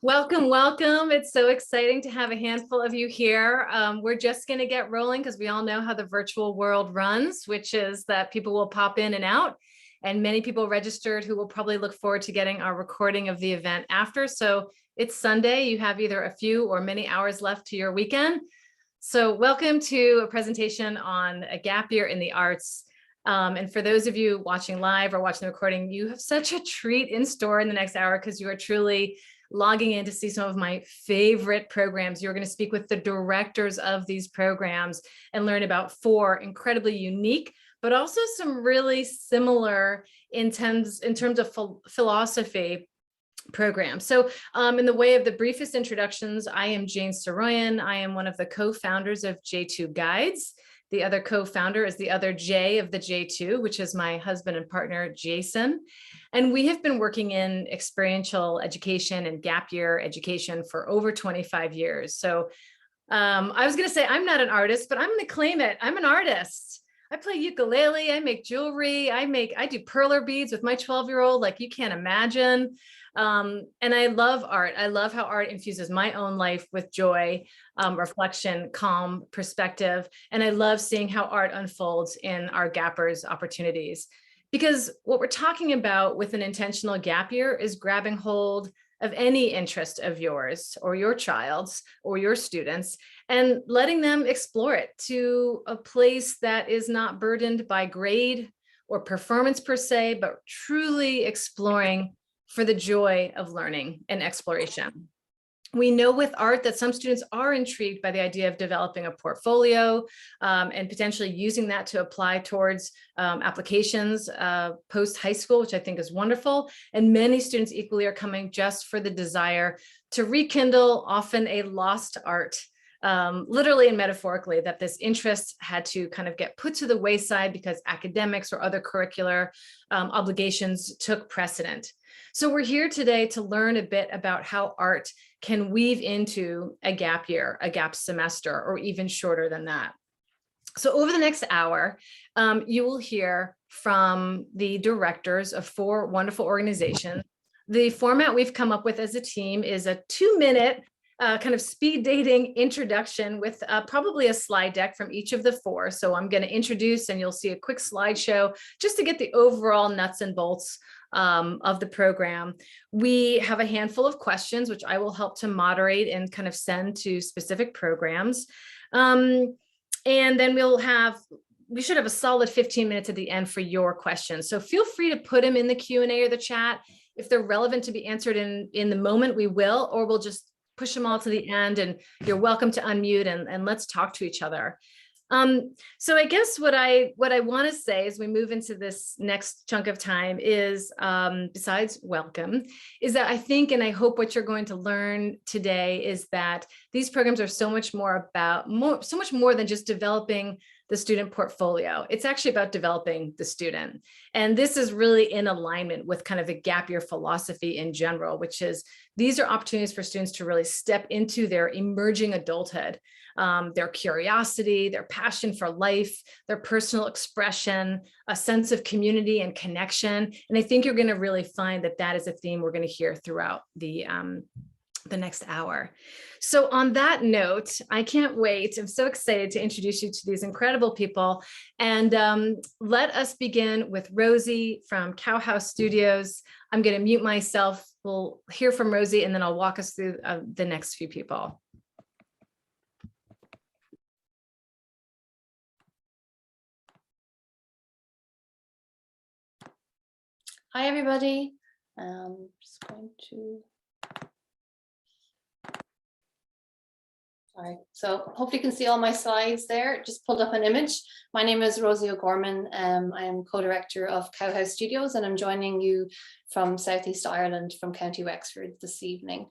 Welcome, welcome. It's so exciting to have a handful of you here. We're just going to get rolling because we all know how the virtual world runs, which is that people will pop in and out, and many people registered who will probably look forward to getting our recording of the event after. So it's Sunday. You have either a few or many hours left to your weekend. So welcome to a presentation on a gap year in the arts. And for those of you watching live or watching the recording, you have such a treat in store in the next hour because you are truly logging in to see some of my favorite programs. You're going to speak with the directors of these programs and learn about 4 incredibly unique, but also some really similar in terms of philosophy programs. So in the way of the briefest introductions, I am Jane Sarouhan. I am one of the co-founders of J2 Guides. The other co-founder is the other J of the J2, which is my husband and partner, Jason. And we have been working in experiential education and gap year education for over 25 years. So I was going to say I'm not an artist, but I'm going to claim it. I'm an artist. I play ukulele, I make jewelry, I do perler beads with my 12-year-old, like you can't imagine. And I love art. I love how art infuses my own life with joy, reflection, calm, perspective. And I love seeing how art unfolds in our gappers' opportunities. Because what we're talking about with an intentional gap year is grabbing hold of any interest of yours or your child's or your students and letting them explore it to a place that is not burdened by grade or performance per se, but truly exploring for the joy of learning and exploration. We know with art that some students are intrigued by the idea of developing a portfolio and potentially using that to apply towards applications post high school, which I think is wonderful. And many students equally are coming just for the desire to rekindle often a lost art, literally and metaphorically, that this interest had to kind of get put to the wayside because academics or other curricular obligations took precedent. So we're here today to learn a bit about how art can weave into a gap year, a gap semester, or even shorter than that. So over the next hour, you will hear from the directors of 4 wonderful organizations. The format we've come up with as a team is a 2-minute kind of speed dating introduction with probably a slide deck from each of the 4. So I'm going to introduce and you'll see a quick slideshow just to get the overall nuts and bolts of the program. We have a handful of questions, which I will help to moderate and kind of send to specific programs. And then we should have a solid 15 minutes at the end for your questions. So feel free to put them in the Q&A or the chat. If they're relevant to be answered in the moment, we will, or we'll just push them all to the end, and you're welcome to unmute and let's talk to each other. So I guess what I want to say as we move into this next chunk of time is, besides welcome, is that I think and I hope what you're going to learn today is that these programs are so much more than just developing the student portfolio. It's actually about developing the student. And this is really in alignment with kind of the gap year philosophy in general, which is these are opportunities for students to really step into their emerging adulthood, their curiosity, their passion for life, their personal expression, a sense of community and connection. And I think you're going to really find that that is a theme we're going to hear throughout the next hour. So on that note, I can't wait. I'm so excited to introduce you to these incredible people. And let us begin with Rosie from Cowhouse Studios. I'm going to mute myself. We'll hear from Rosie, and then I'll walk us through the next few people. Hi, everybody. Just going to. Sorry. So hopefully you can see all my slides there. Just pulled up an image. My name is Rosie O'Gorman. I am co-director of Cowhouse Studios, and I'm joining you from Southeast Ireland, from County Wexford this evening.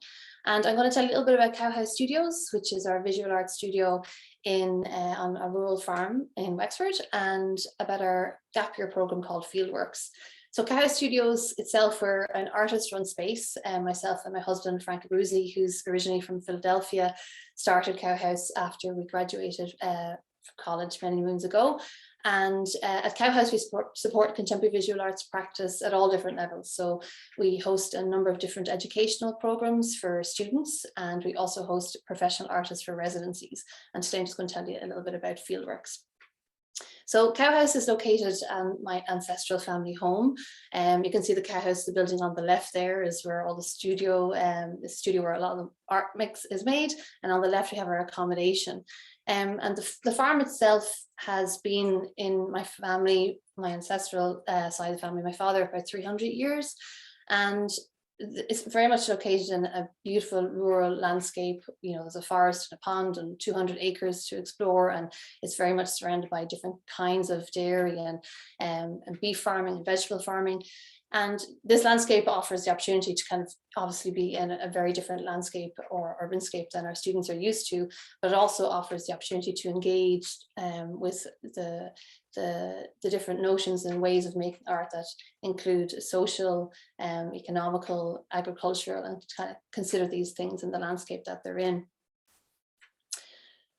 And I'm going to tell you a little bit about Cowhouse Studios, which is our visual arts studio on a rural farm in Wexford, and about our gap year program called Fieldworks. So Cowhouse Studios itself, we're an artist-run space. Myself and my husband, Frank Abruzzi, who's originally from Philadelphia, started Cowhouse after we graduated from college many moons ago. And at Cowhouse, we support contemporary visual arts practice at all different levels. So we host a number of different educational programs for students, and we also host professional artists for residencies. And today I'm just going to tell you a little bit about fieldworks. So Cowhouse is located on my ancestral family home. You can see the Cowhouse, the building on the left there is where all the studio where a lot of the art mix is made. And on the left, we have our accommodation. And the farm itself has been in my family, my ancestral side of the family, my father, about 300 years. And it's very much located in a beautiful rural landscape. You know, there's a forest and a pond and 200 acres to explore, and it's very much surrounded by different kinds of dairy and beef farming and vegetable farming. And this landscape offers the opportunity to kind of obviously be in a very different landscape or urbanscape than our students are used to, but it also offers the opportunity to engage with the different notions and ways of making art that include social, economical, agricultural, and to kind of consider these things in the landscape that they're in.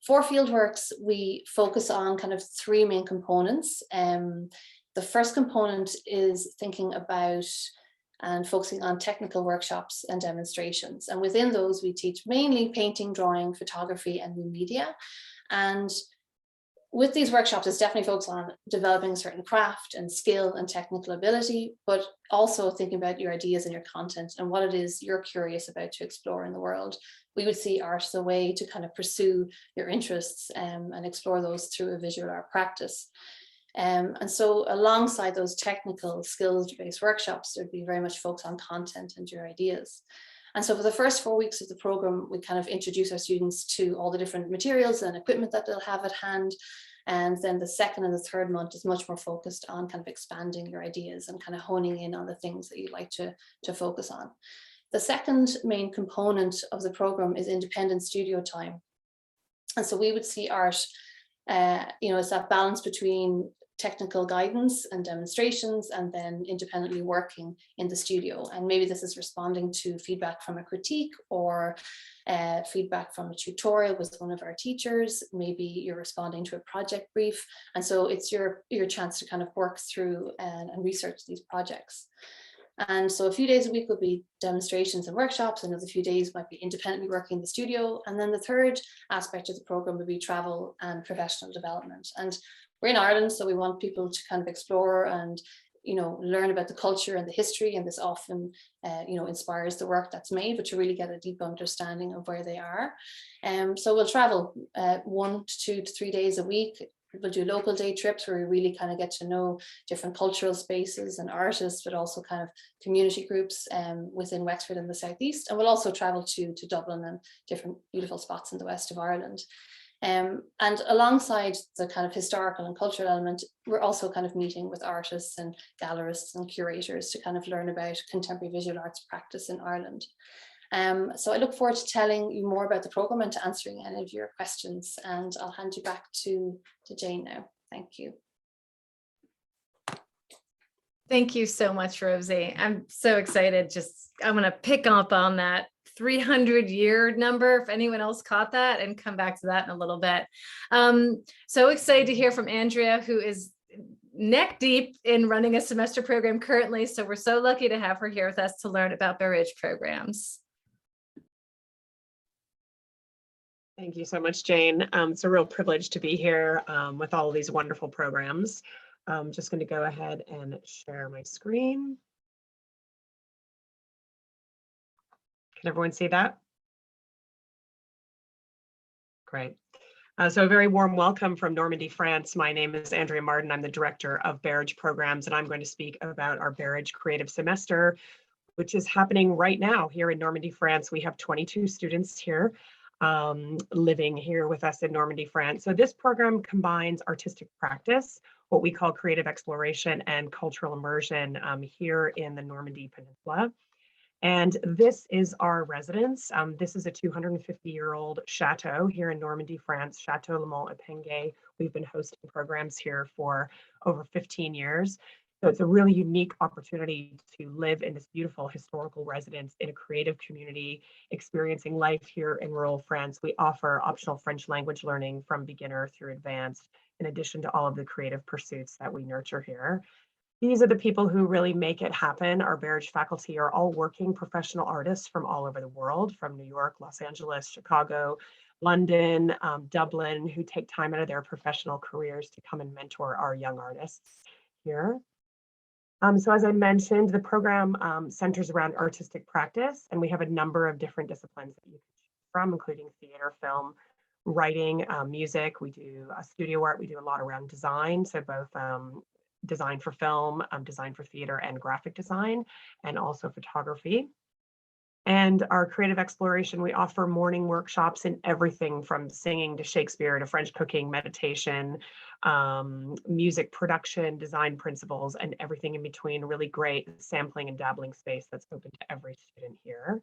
For fieldworks, we focus on kind of three main components. The first component is thinking about and focusing on technical workshops and demonstrations. And within those, we teach mainly painting, drawing, photography, and new media. And with these workshops, it's definitely focused on developing a certain craft and skill and technical ability, but also thinking about your ideas and your content and what it is you're curious about to explore in the world. We would see art as a way to kind of pursue your interests and explore those through a visual art practice. And so alongside those technical skills-based workshops, there'd be very much focused on content and your ideas. And so for the first 4 weeks of the program, we kind of introduce our students to all the different materials and equipment that they'll have at hand. And then the second and the third month is much more focused on kind of expanding your ideas and kind of honing in on the things that you'd like to focus on. The second main component of the program is independent studio time. And so we would see art, it's that balance between technical guidance and demonstrations and then independently working in the studio. And maybe this is responding to feedback from a critique or feedback from a tutorial with one of our teachers. Maybe you're responding to a project brief. And so it's your chance to kind of work through and research these projects. And so a few days a week will be demonstrations and workshops, and another few days might be independently working in the studio. And then the third aspect of the program would be travel and professional development. And we're in Ireland, so we want people to kind of explore and, learn about the culture and the history. And this often, inspires the work that's made, but to really get a deep understanding of where they are. So we'll travel 1 to 2 to 3 days a week. We'll do local day trips where we really kind of get to know different cultural spaces and artists, but also kind of community groups within Wexford and the southeast. And we'll also travel to Dublin and different beautiful spots in the west of Ireland. And alongside the kind of historical and cultural element, we're also kind of meeting with artists and gallerists and curators to kind of learn about contemporary visual arts practice in Ireland. So I look forward to telling you more about the program and to answering any of your questions. And I'll hand you back to Jane now. Thank you. Thank you so much, Rosie. I'm so excited. I'm going to pick up on that 300-year number, if anyone else caught that, and come back to that in a little bit. So excited to hear from Andrea, who is neck deep in running a semester program currently. So we're so lucky to have her here with us to learn about Barrage programs. Thank you so much, Jane. It's a real privilege to be here with all of these wonderful programs. I'm just going to go ahead and share my screen. Can everyone see that? Great. So a very warm welcome from Normandy, France. My name is Andrea Martin. I'm the director of Barrage programs, and I'm going to speak about our Barrage Creative Semester, which is happening right now here in Normandy, France. We have 22 students here living here with us in Normandy, France. So this program combines artistic practice, what we call creative exploration, and cultural immersion here in the Normandy Peninsula. And this is our residence. This is a 250-year-old chateau here in Normandy, France, Chateau Le Mont-Epinguet. We've been hosting programs here for over 15 years. So it's a really unique opportunity to live in this beautiful historical residence in a creative community, experiencing life here in rural France. We offer optional French language learning from beginner through advanced. in addition to all of the creative pursuits that we nurture here. These are the people who really make it happen. Our Barrage faculty are all working professional artists from all over the world, from New York, Los Angeles, Chicago, London, Dublin, who take time out of their professional careers to come and mentor our young artists here. So as I mentioned, the program centers around artistic practice, and we have a number of different disciplines that you can choose from, including theater, film, writing, music. We do studio art. We do a lot around design, so both design for film, design for theater, and graphic design, and also photography. And our creative exploration, we offer morning workshops in everything from singing to Shakespeare to French cooking, meditation, music production, design principles, and everything in between. Really great sampling and dabbling space that's open to every student here.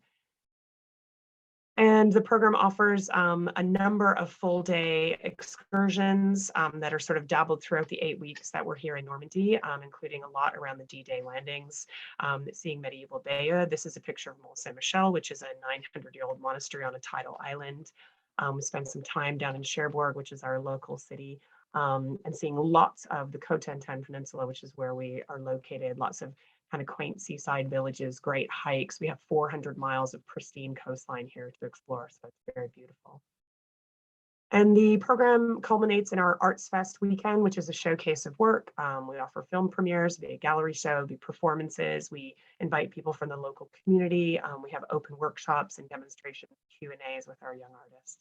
And the program offers a number of full day excursions that are sort of dabbled throughout the 8 weeks that we're here in Normandy, including a lot around the D-Day landings, seeing medieval Bayeux. This is a picture of Mont Saint-Michel, which is a 900-year-old monastery on a tidal island. We spent some time down in Cherbourg, which is our local city, and seeing lots of the Cotentin Peninsula, which is where we are located, lots of kind of quaint seaside villages, great hikes. We have 400 miles of pristine coastline here to explore, so it's very beautiful. And the program culminates in our Arts Fest weekend, which is a showcase of work. We offer film premieres, a gallery show, the performances. We invite people from the local community. We have open workshops and demonstrations, Q&As with our young artists.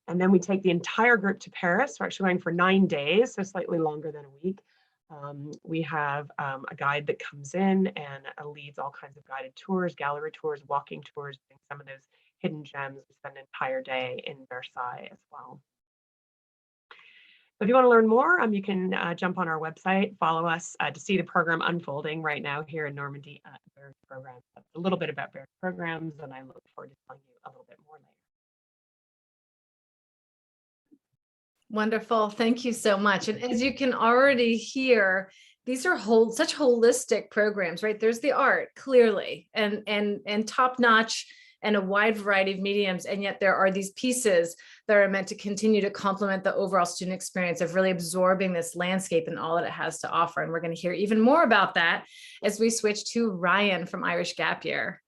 And then we take the entire group to Paris. We're actually going for 9 days, so slightly longer than a week. We have a guide that comes in and leads all kinds of guided tours, gallery tours, walking tours, doing some of those hidden gems. We spend an entire day in Versailles as well. If you want to learn more, you can jump on our website, follow us to see the program unfolding right now here in Normandy at Barrage Programs. That's a little bit about Barrage Programs, and I look forward to telling you a little bit more later. Wonderful. Thank you so much. And as you can already hear, these are such holistic programs, right? There's the art clearly and top notch and a wide variety of mediums. And yet there are these pieces that are meant to continue to complement the overall student experience of really absorbing this landscape and all that it has to offer. And we're going to hear even more about that as we switch to Ryan from Irish Gap Year.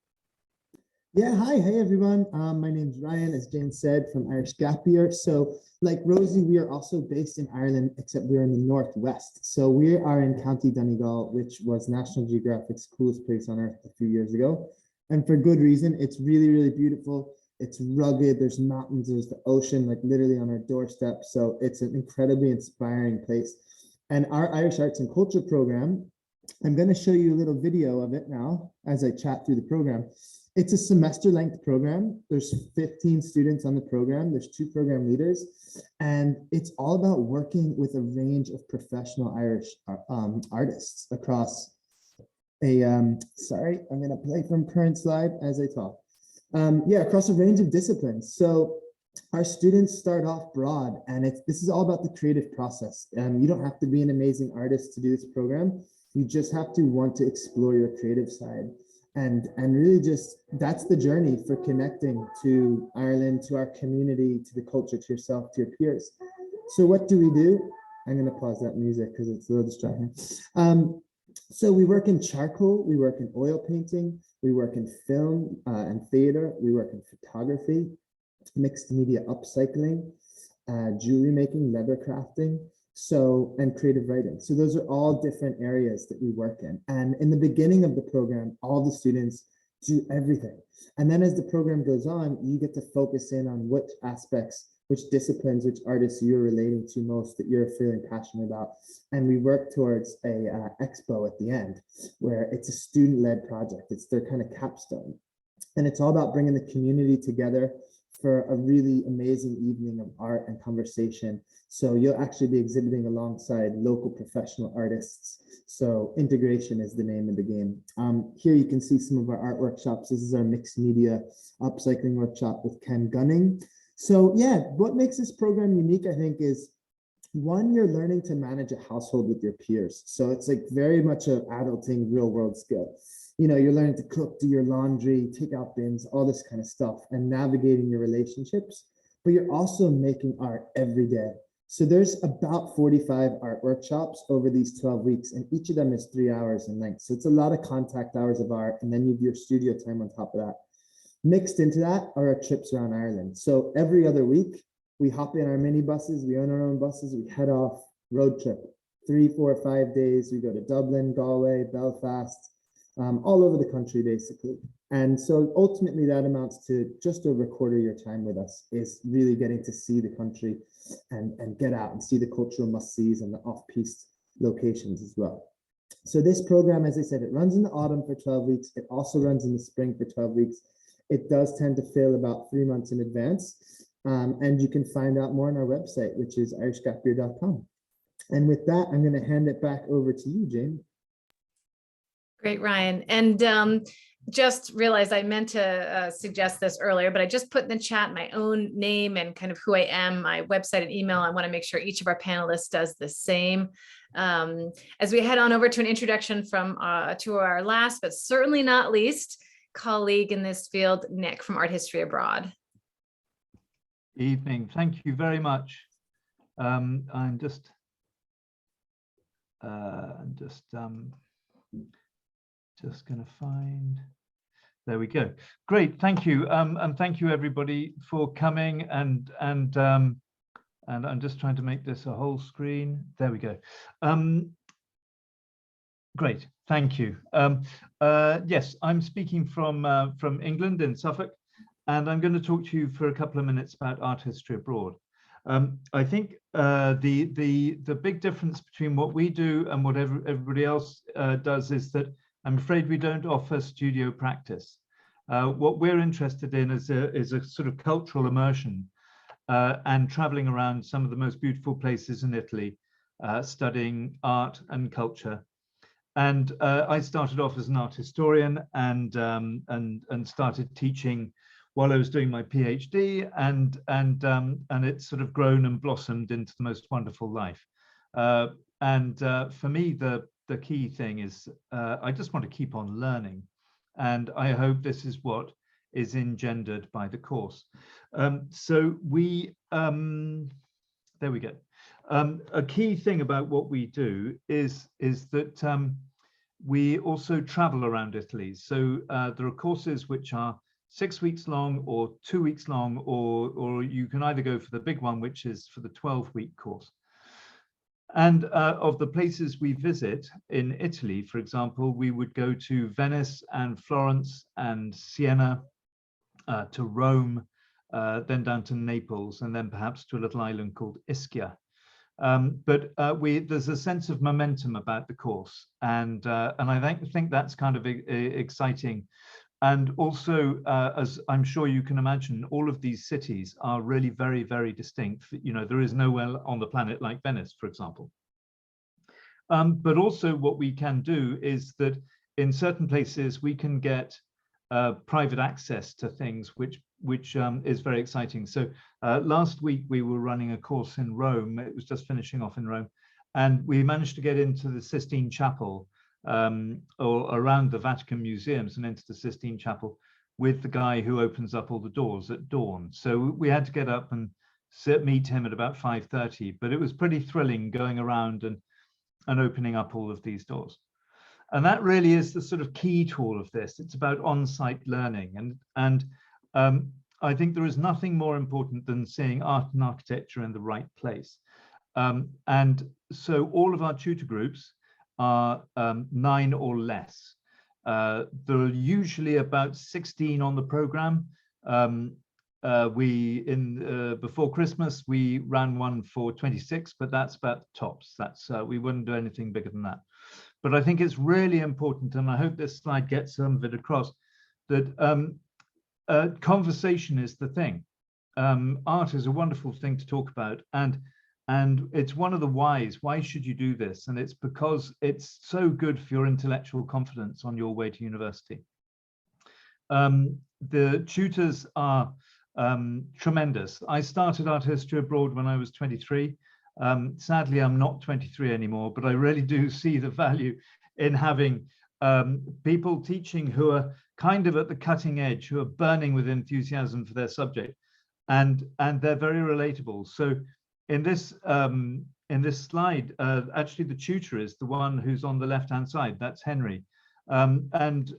Yeah, hi, hey everyone. My name's Ryan, as Jane said, from Irish Gap Year. So like Rosie, we are also based in Ireland, except we're in the Northwest. So we are in County Donegal, which was National Geographic's coolest place on earth a few years ago. And for good reason. It's really, really beautiful. It's rugged, there's mountains, there's the ocean, like literally on our doorstep. So it's an incredibly inspiring place. And our Irish Arts and Culture program, I'm going to show you a little video of it now as I chat through the program. It's a semester-length program. There's 15 students on the program. There's 2 program leaders, and it's all about working with a range of professional Irish artists across a, sorry, I'm gonna play from current slide as I talk. Yeah, across a range of disciplines. So our students start off broad, and this is all about the creative process. You don't have to be an amazing artist to do this program. You just have to want to explore your creative side. And really just, that's the journey for connecting to Ireland, to our community, to the culture, to yourself, to your peers. So what do we do? I'm going to pause that music because it's a little distracting. So we work in charcoal, we work in oil painting, we work in film and theater, we work in photography, mixed media upcycling, jewelry making, leather crafting, and creative writing. So those are all different areas that we work in. And in the beginning of the program, all the students do everything. And then as the program goes on, you get to focus in on which aspects, which disciplines, which artists you're relating to most, that you're feeling passionate about. And we work towards a expo at the end, where it's a student-led project. It's their kind of capstone. And it's all about bringing the community together for a really amazing evening of art and conversation. So you'll actually be exhibiting alongside local professional artists. So integration is the name of the game. Here you can see some of our art workshops. This is our mixed media upcycling workshop with Ken Gunning. So yeah, what makes this program unique, I think, is one, you're learning to manage a household with your peers. So it's like very much an adulting real world skill. You know, you're learning to cook, do your laundry, take out bins, all this kind of stuff, and navigating your relationships. But you're also making art every day. So there's about 45 art workshops over these 12 weeks, and each of them is 3 hours in length. So it's a lot of contact hours of art, and then you have your studio time on top of that. Mixed into that are our trips around Ireland. So every other week, we hop in our mini buses, we own our own buses, we head off road trip, 3, 4, 5 days. We go to Dublin, Galway, Belfast, all over the country, basically. And so ultimately that amounts to just over a quarter of your time with us is really getting to see the country and get out and see the cultural must-sees and the off-piste locations as well. So this program, as I said, it runs in the autumn for 12 weeks. It also runs in the spring for 12 weeks. It does tend to fill about 3 months in advance. And you can find out more on our website, which is irishgapyear.com. And with that, I'm going to hand it back over to you, Jane. Great, Ryan. And just realized I meant to suggest this earlier, but I just put in the chat my own name and kind of who I am, my website and email. I want to make sure each of our panelists does the same. As we head on over to an introduction from to our last, but certainly not least, colleague in this field, Nick from Art History Abroad. Evening. Thank you very much. I'm just going to find. There we go. Great. Thank you. And thank you everybody for coming. And I'm just trying to make this a whole screen. There we go. Great. Thank you. Yes, I'm speaking from England in Suffolk, and I'm going to talk to you for a couple of minutes about art history abroad. I think the big difference between what we do and what everybody else does is that I'm afraid we don't offer studio practice. What we're interested in is a sort of cultural immersion and traveling around some of the most beautiful places in Italy, studying art and culture. And I started off as an art historian and started teaching while I was doing my PhD, and it's sort of grown and blossomed into the most wonderful life. For me, the key thing is I just want to keep on learning, and I hope this is what is engendered by the course. So we there we go. A key thing about what we do is that we also travel around Italy. So there are courses which are 6 weeks long or 2 weeks long, or you can either go for the big one, which is for the 12-week course. And of the places we visit in Italy, for example, we would go to Venice and Florence and Siena, to Rome, then down to Naples, and then perhaps to a little island called Ischia. But there's a sense of momentum about the course, and I think that's kind of exciting. And also, as I'm sure you can imagine, all of these cities are really very, very distinct. You know, there is nowhere on the planet like Venice, for example. But also what we can do is that in certain places we can get private access to things, which is very exciting. So last week we were running a course in Rome. It was just finishing off in Rome, and we managed to get into the Sistine Chapel, or around the Vatican museums and into the Sistine Chapel with the guy who opens up all the doors at dawn. So we had to get up and meet him at about 5:30, but it was pretty thrilling going around and opening up all of these doors. And that really is the sort of key to all of this. It's about on-site learning, and I think there is nothing more important than seeing art and architecture in the right place. And so all of our tutor groups are 9 or less. There are usually about 16 on the program. Before Christmas we ran one for 26, but that's about tops. That's we wouldn't do anything bigger than that. But I think it's really important, and I hope this slide gets some of it across, that conversation is the thing. Art is a wonderful thing to talk about, and it's one of the whys. Why should you do this? And it's because it's so good for your intellectual confidence on your way to university. The tutors are tremendous. I started art history abroad when I was 23. Sadly, I'm not 23 anymore, but I really do see the value in having people teaching who are kind of at the cutting edge, who are burning with enthusiasm for their subject, and they're very relatable. So in this slide, actually the tutor is the one who's on the left-hand side. That's Henry. And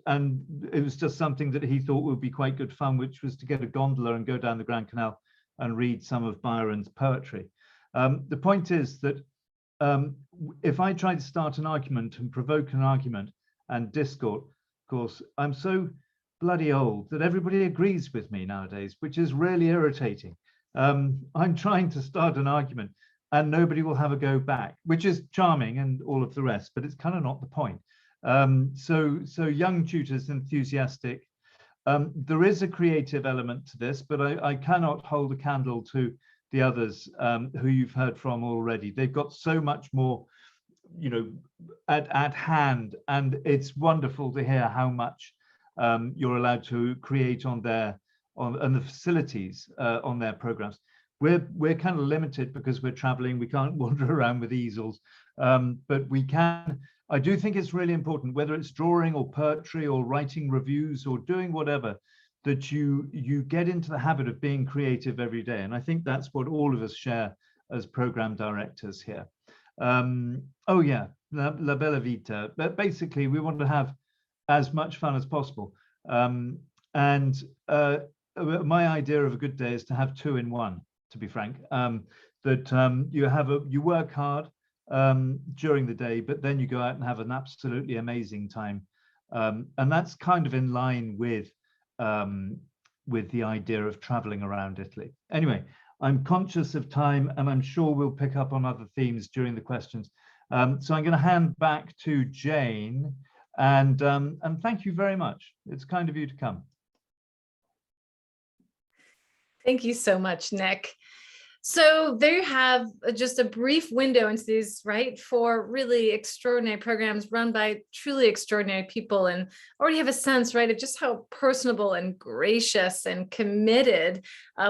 it was just something that he thought would be quite good fun, which was to get a gondola and go down the Grand Canal and read some of Byron's poetry. The point is that if I try to start an argument and provoke an argument and discourse, I'm so bloody old that everybody agrees with me nowadays, which is really irritating. I'm trying to start an argument and nobody will have a go back, which is charming and all of the rest, but it's kind of not the point. So young tutors, enthusiastic. There is a creative element to this, but I cannot hold a candle to the others who you've heard from already. They've got so much more, at hand, and it's wonderful to hear how much you're allowed to create on the facilities on their programs. We're kind of limited because we're traveling. We can't wander around with easels, but we can. I do think it's really important, whether it's drawing or poetry or writing reviews or doing whatever, that you get into the habit of being creative every day. And I think that's what all of us share as program directors here. Oh yeah, La Bella Vita. But basically, we want to have as much fun as possible. My idea of a good day is to have two in one, to be frank. You work hard during the day, but then you go out and have an absolutely amazing time. And that's kind of in line with the idea of traveling around Italy. Anyway, I'm conscious of time and I'm sure we'll pick up on other themes during the questions. So I'm going to hand back to Jane and thank you very much. It's kind of you to come. Thank you so much, Nick. So there you have just a brief window into these, right, 4 really extraordinary programs run by truly extraordinary people, and already have a sense, right, of just how personable and gracious and committed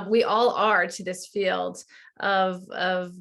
we all are to this field of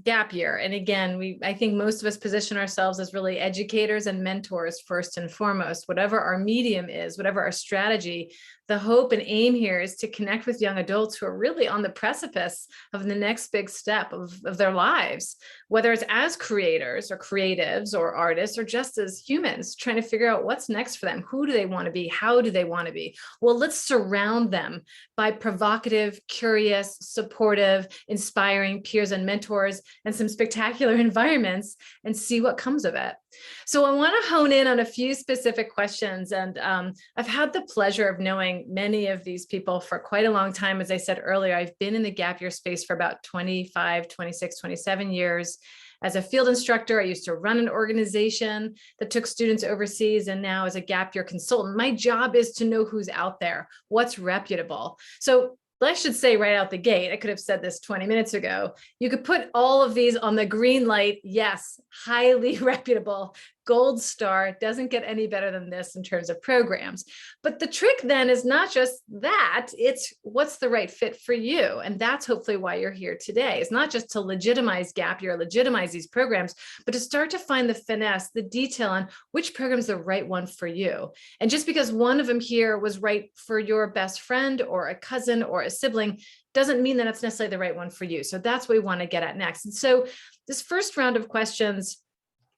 gap year. And again, I think most of us position ourselves as really educators and mentors first and foremost. Whatever our medium is, whatever our strategy, the hope and aim here is to connect with young adults who are really on the precipice of the next big step of their lives, whether it's as creators or creatives or artists or just as humans trying to figure out what's next for them. Who do they want to be? How do they want to be? Well, let's surround them by provocative, curious, supportive, inspiring peers and mentors and some spectacular environments and see what comes of it. So I want to hone in on a few specific questions. And I've had the pleasure of knowing many of these people for quite a long time. As I said earlier, I've been in the gap year space for about 25, 26, 27 years. As a field instructor, I used to run an organization that took students overseas. And now as a gap year consultant, my job is to know who's out there, what's reputable. So I should say right out the gate, I could have said this 20 minutes ago, you could put all of these on the green light. Yes, highly reputable, gold star, doesn't get any better than this in terms of programs. But the trick then is not just that, it's what's the right fit for you. And that's hopefully why you're here today. It's not just to legitimize gap year, legitimize these programs, but to start to find the finesse, the detail on which program is the right one for you. And just because one of them here was right for your best friend or a cousin or a sibling doesn't mean that it's necessarily the right one for you. So that's what we want to get at next. And so this first round of questions,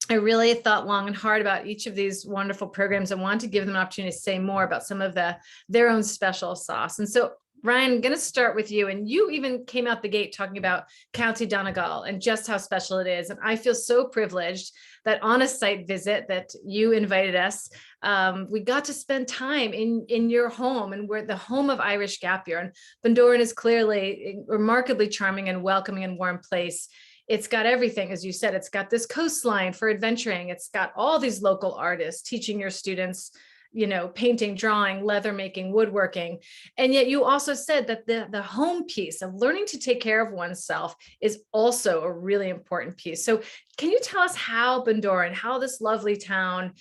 I really thought long and hard about each of these wonderful programs. I wanted to give them an opportunity to say more about some of their own special sauce. And so, Ryan, I'm going to start with you. And you even came out the gate talking about County Donegal and just how special it is. And I feel so privileged that on a site visit that you invited us, we got to spend time in your home, and we're the home of Irish Gap Year. And Bundoran is clearly a remarkably charming and welcoming and warm place. It's got everything, as you said, it's got this coastline for adventuring. It's got all these local artists teaching your students, painting, drawing, leather making, woodworking. And yet you also said that the home piece of learning to take care of oneself is also a really important piece. So can you tell us how Bundoran, how this lovely town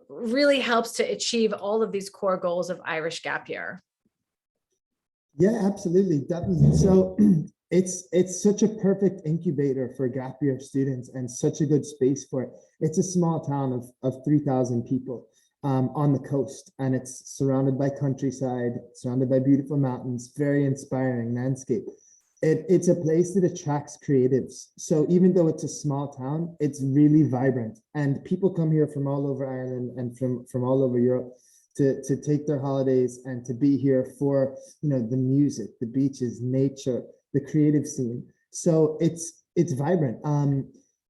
really helps to achieve all of these core goals of Irish Gap Year? Yeah, absolutely. So it's such a perfect incubator for gap year students and such a good space for it. It's a small town of 3,000 people on the coast, and it's surrounded by countryside, surrounded by beautiful mountains, very inspiring landscape. It's a place that attracts creatives. So even though it's a small town, it's really vibrant, and people come here from all over Ireland and from all over Europe to take their holidays and to be here for, the music, the beaches, nature, the creative scene. So it's vibrant.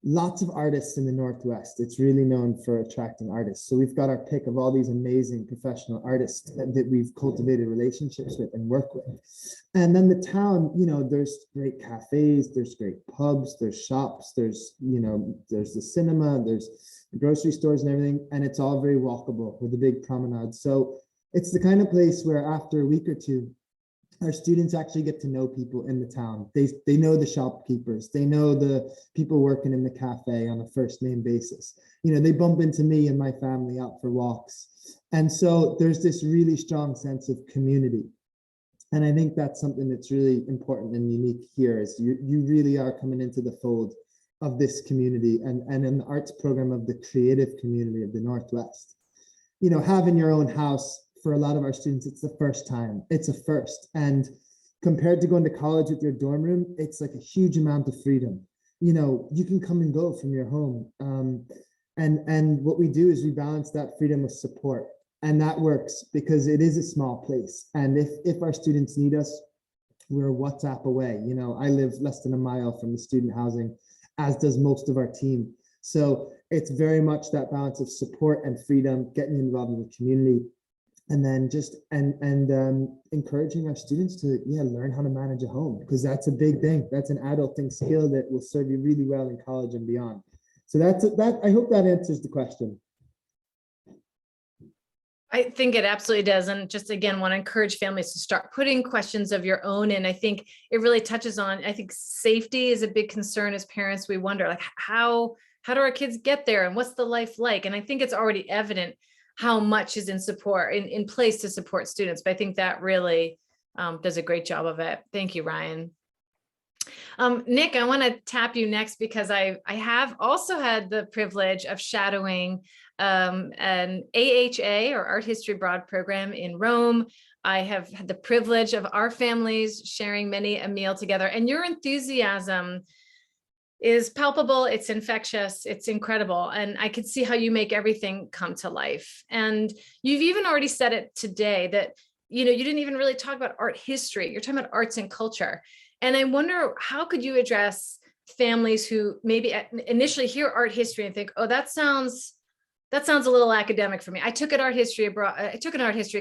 Lots of artists in the Northwest. It's really known for attracting artists. So we've got our pick of all these amazing professional artists that we've cultivated relationships with and work with. And then the town, there's great cafes, there's great pubs, there's shops, there's the cinema, there's the grocery stores and everything. And it's all very walkable with a big promenade. So it's the kind of place where after a week or two, our students actually get to know people in the town. They know the shopkeepers, they know the people working in the cafe on a first name basis. They bump into me and my family out for walks. And so there's this really strong sense of community. And I think that's something that's really important and unique here, is you really are coming into the fold of this community and in the arts program of the creative community of the Northwest. Having your own house, for a lot of our students, it's the first time. It's a first. And compared to going to college with your dorm room, it's like a huge amount of freedom. You can come and go from your home. And what we do is we balance that freedom with support. And that works because it is a small place. And if our students need us, we're a WhatsApp away. I live less than a mile from the student housing, as does most of our team. So it's very much that balance of support and freedom, getting involved in the community, and then just encouraging our students to learn how to manage a home, because that's a big thing. That's an adulting skill that will serve you really well in college and beyond. So that I hope that answers the question. I think it absolutely does. And just again, want to encourage families to start putting questions of your own. And I think it really touches on, I think safety is a big concern as parents. We wonder, like, how do our kids get there and what's the life like? And I think it's already evident how much is in place to support students. But I think that really does a great job of it. Thank you, Ryan. Nick, I want to tap you next, because I have also had the privilege of shadowing an AHA, or Art History Abroad program, in Rome. I have had the privilege of our families sharing many a meal together, and your enthusiasm is palpable, it's infectious, it's incredible. And I could see how you make everything come to life. And you've even already said it today that, you didn't even really talk about art history. You're talking about arts and culture. And I wonder, how could you address families who maybe initially hear art history and think, oh, that sounds a little academic for me. I took an art history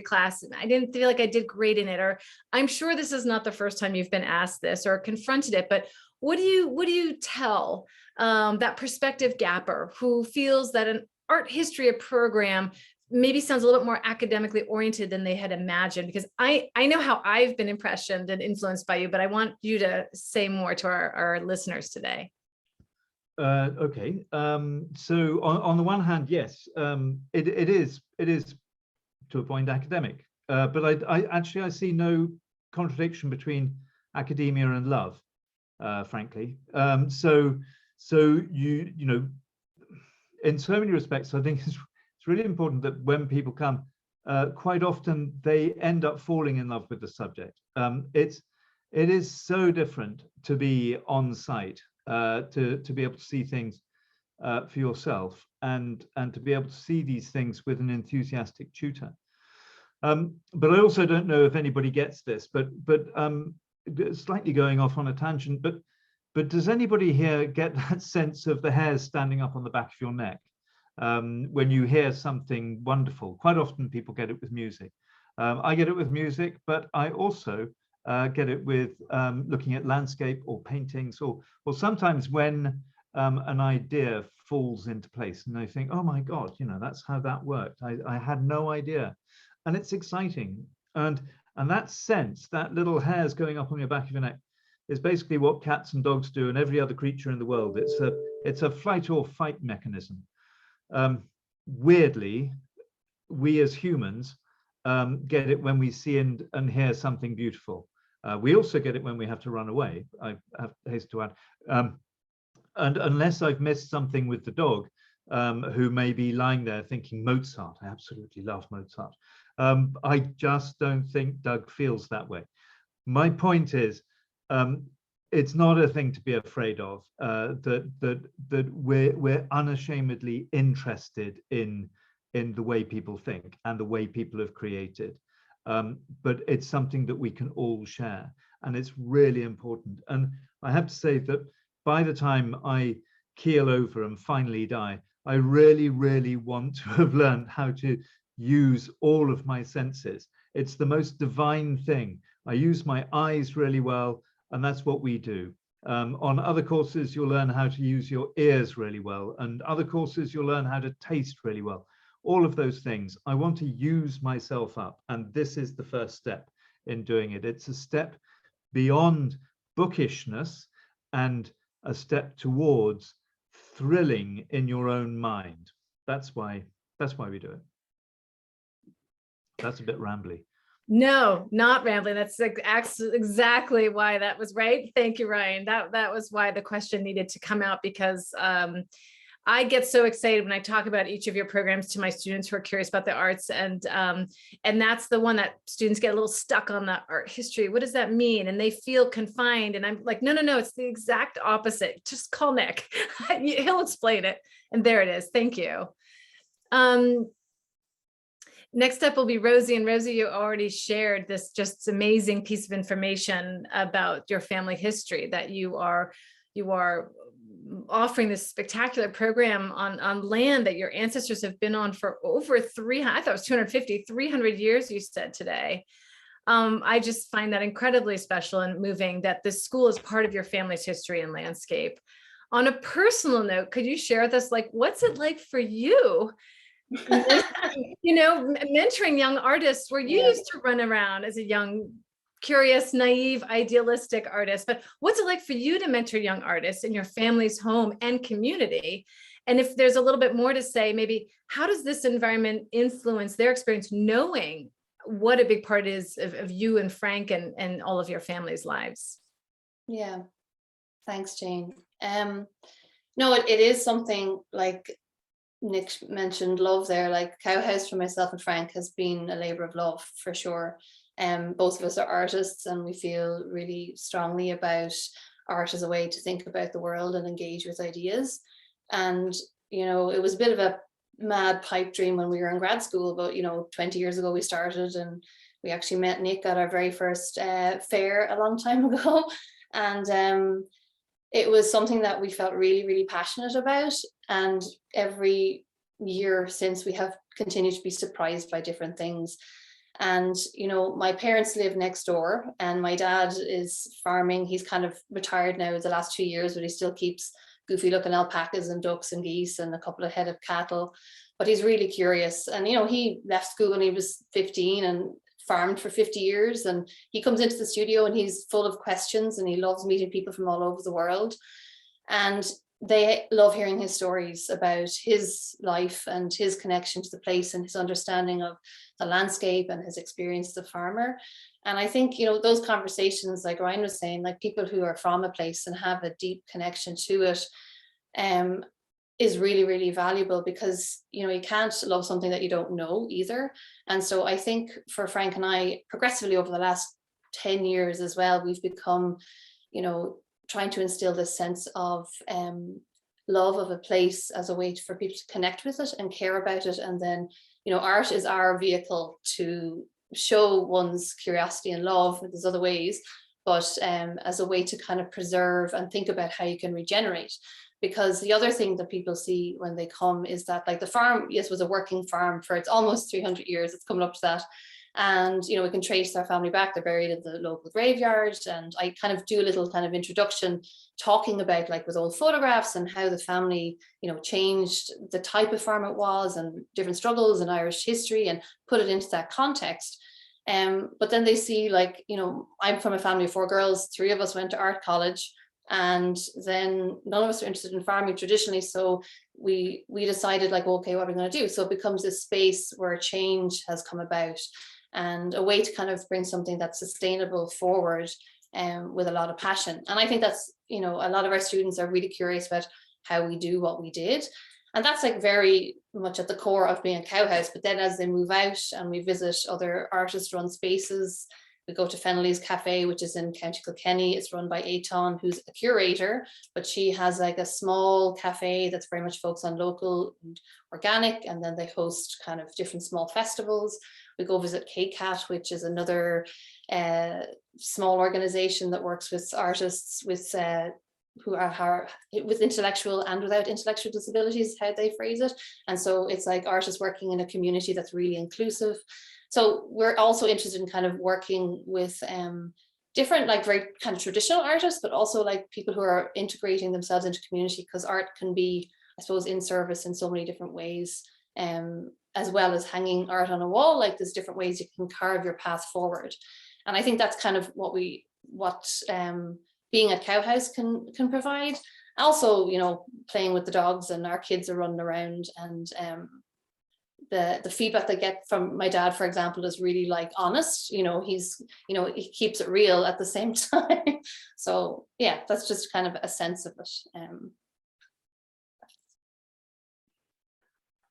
class and I didn't feel like I did great in it. Or I'm sure this is not the first time you've been asked this or confronted it, but what do you tell that prospective gapper who feels that an art history program maybe sounds a little bit more academically oriented than they had imagined? Because I know how I've been impressioned and influenced by you, but I want you to say more to our listeners today. Okay. So on the one hand, yes, it is to a point academic, but I see no contradiction between academia and love. Frankly, so you know, in so many respects, I think it's really important that when people come, quite often they end up falling in love with the subject. It is so different to be on site, to be able to see things for yourself, and to be able to see these things with an enthusiastic tutor. But I also don't know if anybody gets this, but slightly going off on a tangent, but does anybody here get that sense of the hairs standing up on the back of your neck when you hear something wonderful? Quite often people get it with music. I get it with music, but I also get it with looking at landscape or paintings, or sometimes when an idea falls into place and I think, oh my God, that's how that worked. I had no idea. And it's exciting. And that sense, that little hairs going up on your back of your neck, is basically what cats and dogs do and every other creature in the world. It's a flight or fight mechanism. Weirdly, we as humans get it when we see and hear something beautiful. We also get it when we have to run away, I have haste to add. And unless I've missed something with the dog, who may be lying there thinking Mozart, I absolutely love Mozart. I just don't think Doug feels that way. My point is, it's not a thing to be afraid of. That we're unashamedly interested in the way people think and the way people have created, but it's something that we can all share, and it's really important. And I have to say that by the time I keel over and finally die, I really, really want to have learned how to use all of my senses. It's the most divine thing. I use my eyes really well, and that's what we do. On other courses, you'll learn how to use your ears really well, and other courses, you'll learn how to taste really well. All of those things. I want to use myself up, and this is the first step in doing it. It's a step beyond bookishness and a step towards thrilling in your own mind. That's why we do it. That's a bit rambly. No, not rambling. That's exactly why that was right. Thank you, Ryan. That was why the question needed to come out, because I get so excited when I talk about each of your programs to my students who are curious about the arts, and that's the one that students get a little stuck on, the art history. What does that mean? And they feel confined. And I'm like, no, it's the exact opposite. Just call Nick. He'll explain it. And there it is. Thank you. Next up will be Rosie, and Rosie, you already shared this just amazing piece of information about your family history, that you are offering this spectacular program on land that your ancestors have been on for over 300, I thought it was 250, 300 years, you said today. I just find that incredibly special and moving, that this school is part of your family's history and landscape. On a personal note, could you share with us, like, what's it like for you? Mentoring young artists, where you used to run around as a young, curious, naive, idealistic artist, but what's it like for you to mentor young artists in your family's home and community? And if there's a little bit more to say, maybe how does this environment influence their experience, knowing what a big part is of you and Frank and all of your family's lives? Yeah, thanks, Jane. No, it is something, like Nick mentioned, love there. Like Cowhouse for myself and Frank has been a labor of love for sure. Both of us are artists, and we feel really strongly about art as a way to think about the world and engage with ideas. And it was a bit of a mad pipe dream when we were in grad school, but 20 years ago we started, and we actually met Nick at our very first fair a long time ago. And it was something that we felt really, really passionate about. And every year since, we have continued to be surprised by different things. And, my parents live next door, and my dad is farming. He's kind of retired now the last 2 years, but he still keeps goofy looking alpacas and ducks and geese and a couple of head of cattle. But he's really curious. And, he left school when he was 15 and farmed for 50 years. And he comes into the studio and he's full of questions, and he loves meeting people from all over the world. And they love hearing his stories about his life and his connection to the place and his understanding of the landscape and his experience as a farmer. And I think, those conversations, like Ryan was saying, like people who are from a place and have a deep connection to it, is really, really valuable, because, you can't love something that you don't know either. And so I think for Frank and I, progressively over the last 10 years as well, we've become, trying to instill this sense of love of a place as a way for people to connect with it and care about it. And then, art is our vehicle to show one's curiosity and love. There's other ways, but as a way to kind of preserve and think about how you can regenerate. Because the other thing that people see when they come is that, like, the farm, yes, was a working farm for it's almost 300 years. It's coming up to that. And, we can trace their family back. They're buried in the local graveyard. And I kind of do a little kind of introduction talking about, like, with old photographs and how the family, changed the type of farm it was and different struggles in Irish history, and put it into that context. But then they see, like, I'm from a family of 4 girls. 3 of us went to art college. And then none of us are interested in farming traditionally. So we decided, like, okay, what are we going to do? So it becomes this space where change has come about, and a way to kind of bring something that's sustainable forward, with a lot of passion. And I think that's, a lot of our students are really curious about how we do what we did. And that's, like, very much at the core of being a Cowhouse. But then as they move out and we visit other artist run spaces, We go to Fennelly's Cafe, which is in County Kilkenny. It's run by Aton, who's a curator, but she has like a small cafe that's very much focused on local and organic, and then they host kind of different small festivals. We go visit KCAT, which is another small organization that works with artists with who are with intellectual and without intellectual disabilities, how they phrase it. And so it's like artists working in a community that's really inclusive. So we're also interested in kind of working with different, like very kind of traditional artists, but also like people who are integrating themselves into community, because art can be, I suppose, in service in so many different ways, as well as hanging art on a wall. Like there's different ways you can carve your path forward. And I think that's kind of what being at Cowhouse can provide. Also, you know, playing with the dogs, and our kids are running around, and the feedback they get from my dad, for example, is really like honest. You know, he keeps it real at the same time. So yeah, that's just kind of a sense of it.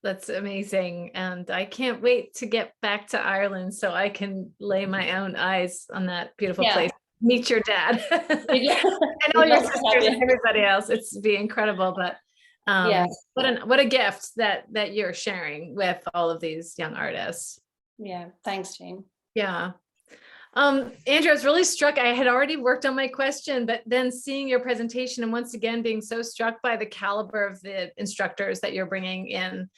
That's amazing. And I can't wait to get back to Ireland so I can lay my own eyes on that beautiful place. Meet your dad. Yeah. And all your sisters and everybody else. It's be incredible. But what a gift that you're sharing with all of these young artists. Yeah, thanks, Jane. Yeah. Andrew, I was really struck. I had already worked on my question, but then seeing your presentation and once again being so struck by the caliber of the instructors that you're bringing in.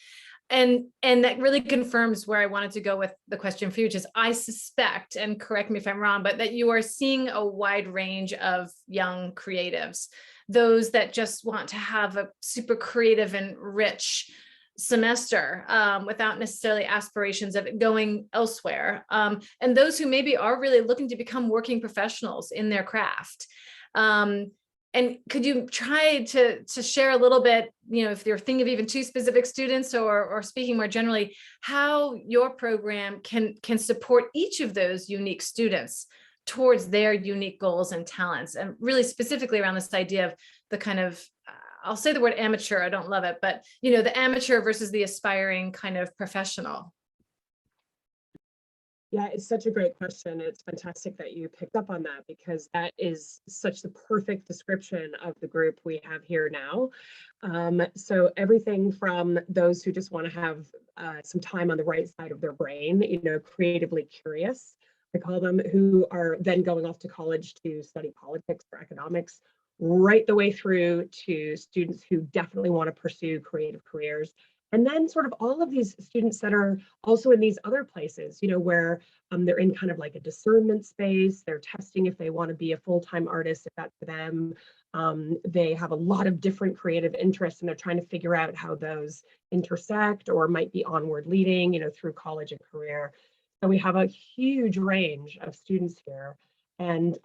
And that really confirms where I wanted to go with the question for you, which is I suspect, and correct me if I'm wrong, but that you are seeing a wide range of young creatives, those that just want to have a super creative and rich semester without necessarily aspirations of it going elsewhere. And those who maybe are really looking to become working professionals in their craft. And could you try to share a little bit, you know, if you're thinking of even two specific students or speaking more generally, how your program can support each of those unique students towards their unique goals and talents, and really specifically around this idea of the kind of, I'll say the word amateur, I don't love it, but you know, the amateur versus the aspiring kind of professional. Yeah, it's such a great question. It's fantastic that you picked up on that, because that is such the perfect description of the group we have here now. So everything from those who just want to have some time on the right side of their brain, you know, creatively curious, I call them, who are then going off to college to study politics or economics, right the way through to students who definitely want to pursue creative careers. And then sort of all of these students that are also in these other places, you know, where they're in kind of like a discernment space, they're testing if they want to be a full-time artist, if that's for them. They have a lot of different creative interests, and they're trying to figure out how those intersect or might be onward leading, you know, through college and career. So we have a huge range of students here. And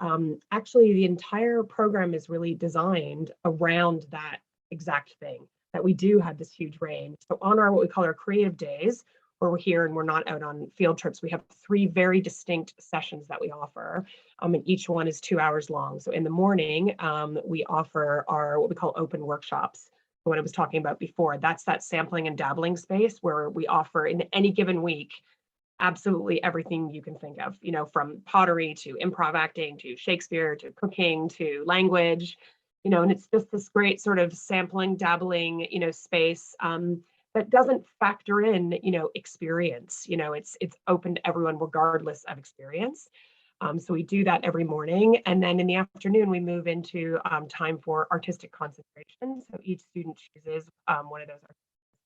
actually the entire program is really designed around that exact thing, that we do have this huge range. So on our, what we call our creative days, where we're here and we're not out on field trips, we have 3 very distinct sessions that we offer, and each one is 2 hours long. So in the morning, we offer our, what we call open workshops. What I was talking about before, that's that sampling and dabbling space where we offer in any given week, absolutely everything you can think of, you know, from pottery to improv acting, to Shakespeare, to cooking, to language, you know, and it's just this great sort of sampling, dabbling, you know, space that doesn't factor in, you know, experience. You know, it's open to everyone regardless of experience. So we do that every morning, and then in the afternoon we move into time for artistic concentration. So each student chooses one of those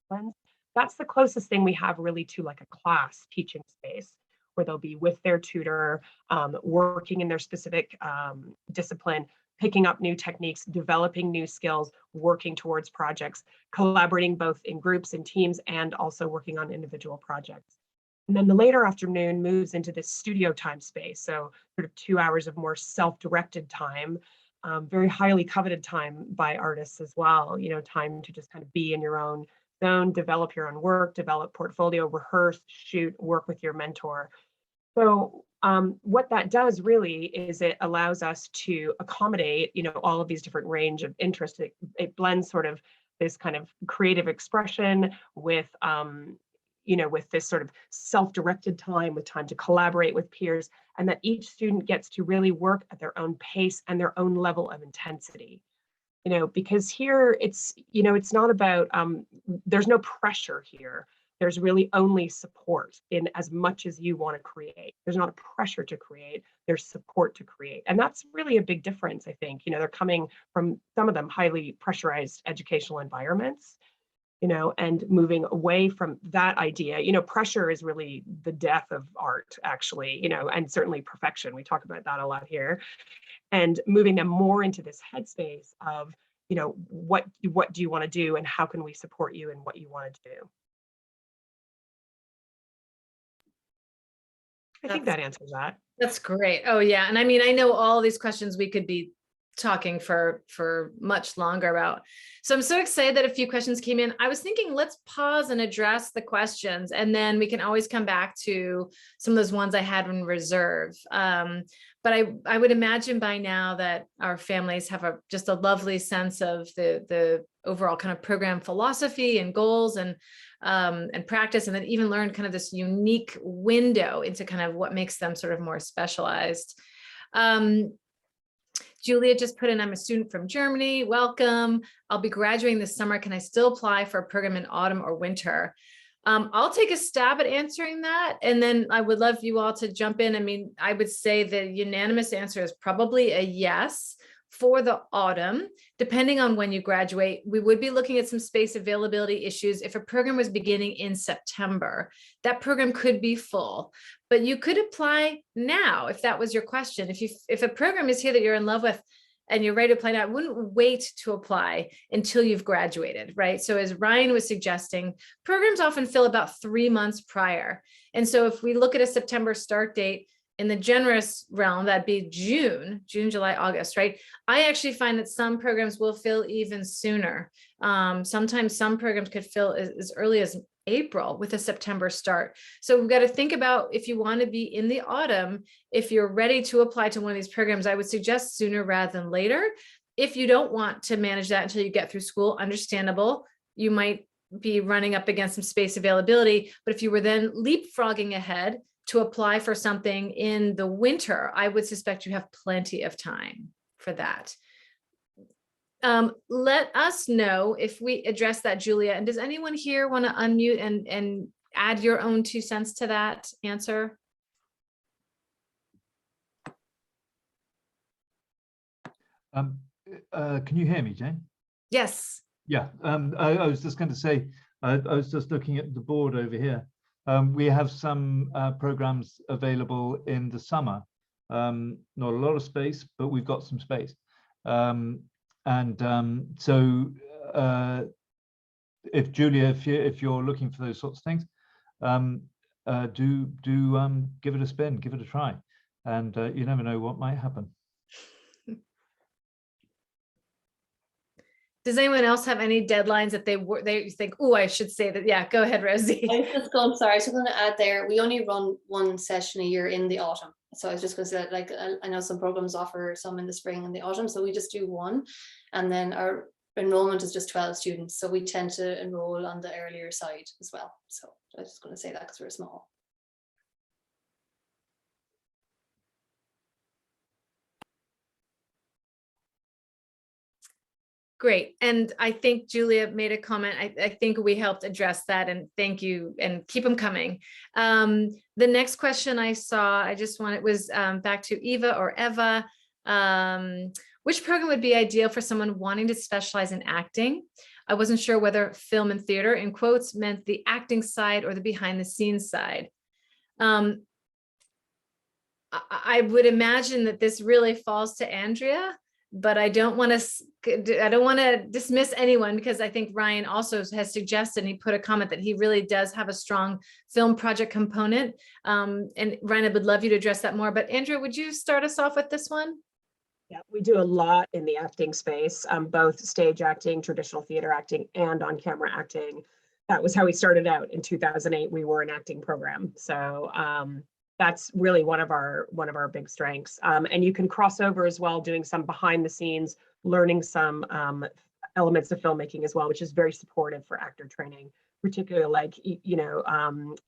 disciplines. That's the closest thing we have really to like a class teaching space, where they'll be with their tutor, working in their specific discipline, picking up new techniques, developing new skills, working towards projects, collaborating both in groups and teams, and also working on individual projects. And then the later afternoon moves into this studio time space. So sort of 2 hours of more self-directed time, very highly coveted time by artists as well, you know, time to just kind of be in your own zone, develop your own work, develop portfolio, rehearse, shoot, work with your mentor. So what that does really is it allows us to accommodate, you know, all of these different range of interests. It blends sort of this kind of creative expression with, with this sort of self-directed time, with time to collaborate with peers, and that each student gets to really work at their own pace and their own level of intensity. Because here it's not about, there's no pressure here. There's really only support in as much as you want to create. There's not a pressure to create, there's support to create. And that's really a big difference, I think. They're coming from, some of them, highly pressurized educational environments, and moving away from that idea. Pressure is really the death of art, actually, and certainly perfection. We talk about that a lot here. And moving them more into this headspace of, what do you want to do and how can we support you in what you want to do? I think that answers that. That's great. Oh yeah. And I mean, I know all these questions we could be talking for much longer about. So I'm so excited that a few questions came in. I was thinking, let's pause and address the questions, and then we can always come back to some of those ones I had in reserve. But I would imagine by now that our families have just a lovely sense of the overall kind of program philosophy and goals and practice, and then even learn kind of this unique window into kind of what makes them sort of more specialized. Julia just put in, I'm a student from Germany. Welcome. I'll be graduating this summer. Can I still apply for a program in autumn or winter? I'll take a stab at answering that. And then I would love you all to jump in. I mean, I would say the unanimous answer is probably a yes for the autumn. Depending on when you graduate, we would be looking at some space availability issues. If a program was beginning in September, that program could be full, but you could apply now if that was your question. If a program is here that you're in love with and you're ready to apply now, I wouldn't wait to apply until you've graduated, right? So as Ryan was suggesting, programs often fill about 3 months prior. And so if we look at a September start date, in the generous realm, that'd be June, July, August, right? I actually find that some programs will fill even sooner. Sometimes some programs could fill as early as April with a September start. So we've got to think about, if you want to be in the autumn, if you're ready to apply to one of these programs, I would suggest sooner rather than later. If you don't want to manage that until you get through school, understandable. You might be running up against some space availability, but if you were then leapfrogging ahead to apply for something in the winter, I would suspect you have plenty of time for that. Let us know if we address that, Julia. And does anyone here want to unmute and add your own 2 cents to that answer? Can you hear me, Jane? Yes. Yeah, I was just going to say, I was just looking at the board over here. We have some programs available in the summer. Not a lot of space, but we've got some space. So if Julia, if you're looking for those sorts of things, do give it a spin, give it a try, and you never know what might happen. Does anyone else have any deadlines that they think, oh, I should say that? Yeah, go ahead, Rosie. I was just going, sorry, I was just going to add there, we only run 1 session a year in the autumn. So I was just going to say, like, I know some programs offer some in the spring and the autumn, so we just do 1. And then our enrollment is just 12 students. So we tend to enroll on the earlier side as well. So I was just going to say that because we're small. Great. And I think Julia made a comment. I think we helped address that, and thank you, and keep them coming. The next question I saw, was back to Eva or Eva. Which program would be ideal for someone wanting to specialize in acting? I wasn't sure whether film and theater, in quotes, meant the acting side or the behind the scenes side. I would imagine that this really falls to Andrea, but I don't want to dismiss anyone, because I think Ryan also has suggested, and he put a comment that he really does have a strong film project component. And Ryan, I would love you to address that more, but Andrea, would you start us off with this one? Yeah, we do a lot in the acting space, both stage acting, traditional theater acting, and on-camera acting. That was how we started out in 2008. We were an acting program. So that's really one of our big strengths. And you can cross over as well, doing some behind the scenes, learning some elements of filmmaking as well, which is very supportive for actor training. particularly like,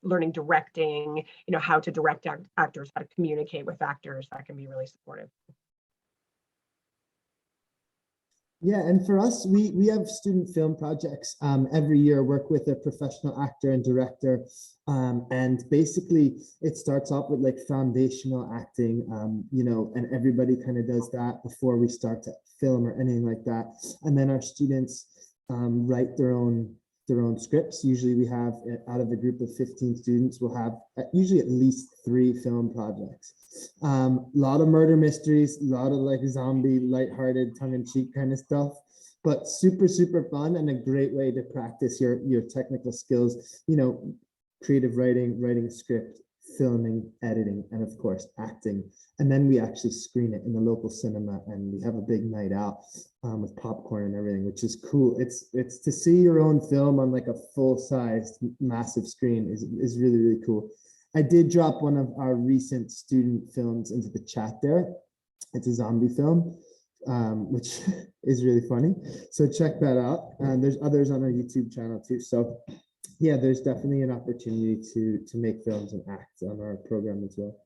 learning directing, how to direct actors, how to communicate with actors, that can be really supportive. Yeah, and for us, we have student film projects every year, work with a professional actor and director. And basically it starts off with like foundational acting, and everybody kind of does that before we start to film or anything like that. And then our students write their own scripts. Usually we have, out of a group of 15 students, we'll have usually at least 3 film projects. A lot of murder mysteries, a lot of like zombie, lighthearted, tongue-in-cheek kind of stuff, but super, super fun and a great way to practice your technical skills, creative writing a script, filming, editing, and of course acting. And then we actually screen it in the local cinema, and we have a big night out with popcorn and everything, which is cool. It's to see your own film on like a full-sized massive screen is really, really cool. I did drop one of our recent student films into the chat there. It's a zombie film, which is really funny. So check that out. And there's others on our YouTube channel too. So yeah, there's definitely an opportunity to make films and act on our program as well.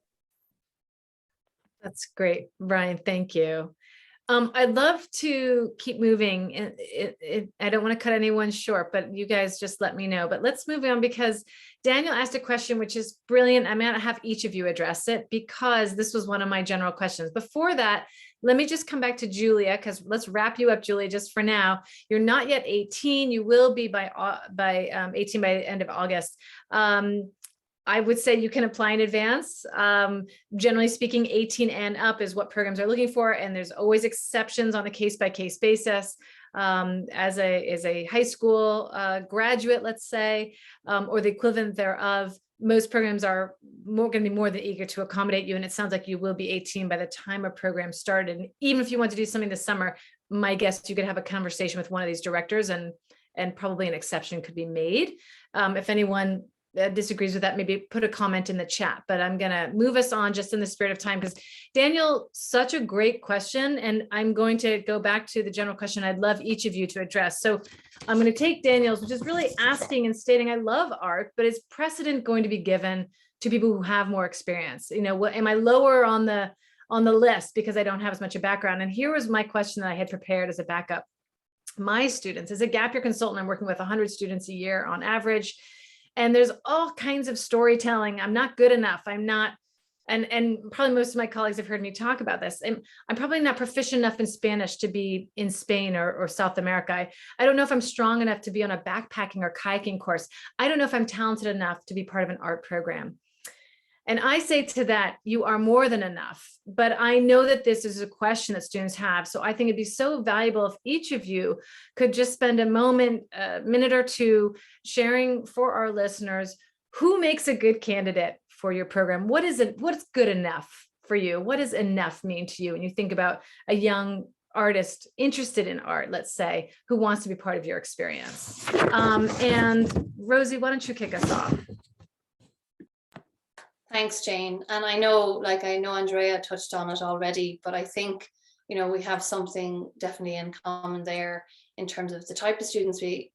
That's great, Ryan. Thank you. I'd love to keep moving. I don't want to cut anyone short, but you guys just let me know. But let's move on, because Daniel asked a question which is brilliant. I'm going to have each of you address it, because this was one of my general questions. Before that, let me just come back to Julia, because let's wrap you up, Julia, just for now. You're not yet 18. You will be by 18 by the end of August. I would say you can apply in advance. Generally speaking, 18 and up is what programs are looking for. And there's always exceptions on a case-by-case basis. As a high school graduate, let's say, or the equivalent thereof, most programs are going to be more than eager to accommodate you. And it sounds like you will be 18 by the time a program started. And even if you want to do something this summer, my guess, you could have a conversation with one of these directors, and probably an exception could be made. If anyone disagrees with that, maybe put a comment in the chat. But I'm going to move us on just in the spirit of time, because Daniel, such a great question. And I'm going to go back to the general question I'd love each of you to address. So I'm going to take Daniel's, which is really asking and stating, I love art, but is precedent going to be given to people who have more experience? What am I lower on the list because I don't have as much a background? And here was my question that I had prepared as a backup. My students, as a gap year consultant, I'm working with 100 students a year on average. And there's all kinds of storytelling. I'm not good enough. I'm not, and probably most of my colleagues have heard me talk about this. I'm probably not proficient enough in Spanish to be in Spain or South America. I don't know if I'm strong enough to be on a backpacking or kayaking course. I don't know if I'm talented enough to be part of an art program. And I say to that, you are more than enough. But I know that this is a question that students have. So I think it'd be so valuable if each of you could just spend a minute or two sharing for our listeners, who makes a good candidate for your program? What is good enough for you? What does enough mean to you when you think about a young artist interested in art, let's say, who wants to be part of your experience? And Rosie, why don't you kick us off? Thanks, Jane. And I know Andrea touched on it already, but I think, we have something definitely in common there in terms of the type of students we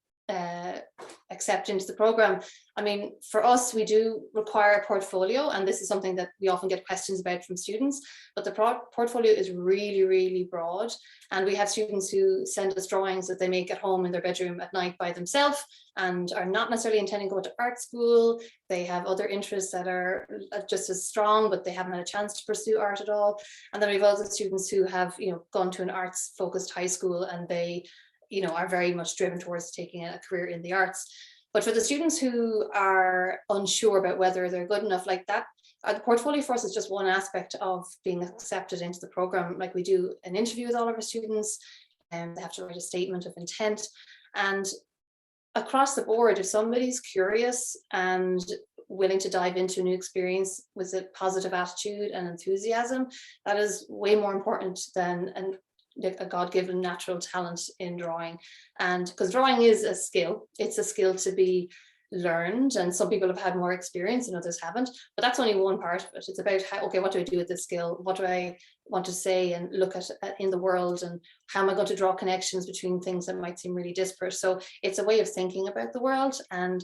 accept into the program. I mean, for us, we do require a portfolio, and this is something that we often get questions about from students, but the portfolio is really, really broad. And we have students who send us drawings that they make at home in their bedroom at night by themselves and are not necessarily intending to go to art school. They have other interests that are just as strong, but they haven't had a chance to pursue art at all. And then we've other students who have, gone to an arts focused high school, and they are very much driven towards taking a career in the arts. But for the students who are unsure about whether they're good enough, like that, the portfolio for us is just one aspect of being accepted into the program. Like, we do an interview with all of our students, and they have to write a statement of intent. And across the board, if somebody's curious and willing to dive into a new experience with a positive attitude and enthusiasm, that is way more important than a God-given natural talent in drawing. And because drawing is a skill, it's a skill to be learned, and some people have had more experience and others haven't, but that's only one part of it. It's about how, okay, what do I do with this skill? What do I want to say and look at in the world, and how am I going to draw connections between things that might seem really disparate? So it's a way of thinking about the world, and